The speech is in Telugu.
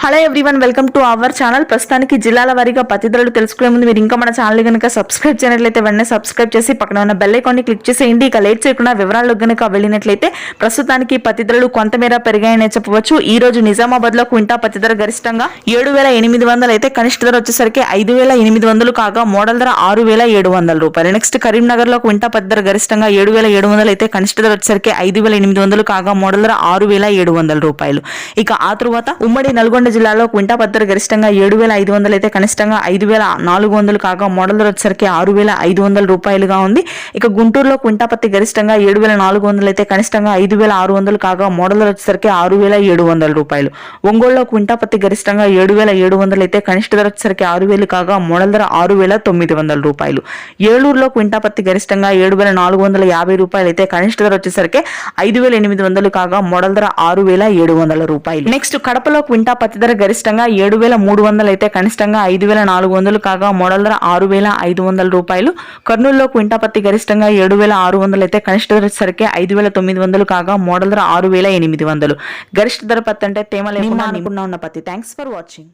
Hello everyone, welcome to our channel. ప్రస్తుతానికి జిల్లాల వారీగా పత్తి ధరలు తెలుసుకునే ముందు మీరు ఇంకా మన ఛానల్ కనుక సబ్స్క్రైబ్ చేయనట్లయితే వెంటనే సబ్స్క్రైబ్ చేసి పక్కన ఉన్న బెల్ ఐకాన్ని క్లిక్ చేసేయండి. ఇక లేట్ చేయకుండా వివరాల్లోకి కనుక వెళ్ళినట్లయితే ప్రస్తుతానికి పత్తి ధరలు కొంతమేర పెరిగాయని చెప్పవచ్చు. ఈ రోజు నిజామాబాద్ లో క్వింటా పత్తి ధర గరిష్టంగా 7,800 అయితే కనిష్ట ధర వచ్చేసరికి 5,800 కాగా మోడల్ ధర 6,700 రూపాయలు. నెక్స్ట్ కరీంనగర్ లో క్వింటా పత్తి ధర గరిష్టంగా 7,700 అయితే కనిష్ట ధర వచ్చేసరికి 5,800 కాగా మోడల్ ధర 6,700 రూపాయలు. ఇక ఆ తర్వాత ఉమ్మడి నల్గొండ జిల్లాలో క్వింటా పత్తి ధర గరిష్టంగా 7,500 అయితే కనిష్టంగా 5,400 కాగా మోడల్ ధర వచ్చేసరికి 6,500 రూపాయలుగా ఉంది. ఇక గుంటూరులో క్వింటా పత్తి గరిష్టంగా 7,400 అయితే కనిష్టంగా 5,600 కాగా మోడల్ ధర వచ్చేసరికి 6,700 రూపాయలు. ఒంగోలులో క్వింటా పత్తి గరిష్టంగా 7,700 అయితే కనిష్ట ధర వచ్చేసరికి 6,000 కాగా మోడల్ ధర 6,900 రూపాయలు. ఏలూరులో క్వింటా పత్తి గరిష్టంగా 7,450 రూపాయలు అయితే కనిష్ట ధర వచ్చేసరికి 5,800 కాగా మోడల్ ధర 6,700 రూపాయలు. నెక్స్ట్ కడపలో క్వింటా పత్తి ధర గరిష్టంగా 7,300 అయితే కనిష్టంగా 5,400 కాగా మోడల్ ధర 6,500 రూపాయలు. కర్నూలులో క్వింటా పత్తి గరిష్టంగా 7,600 అయితే కనిష్ట ధర వచ్చేసరికి 5,900 కాగా మోడల్ ధర 6,800. గరిష్ట ధర పత్తి అంటే తేమ లేకుండా ఉన్న పత్తి. Thanks for watching.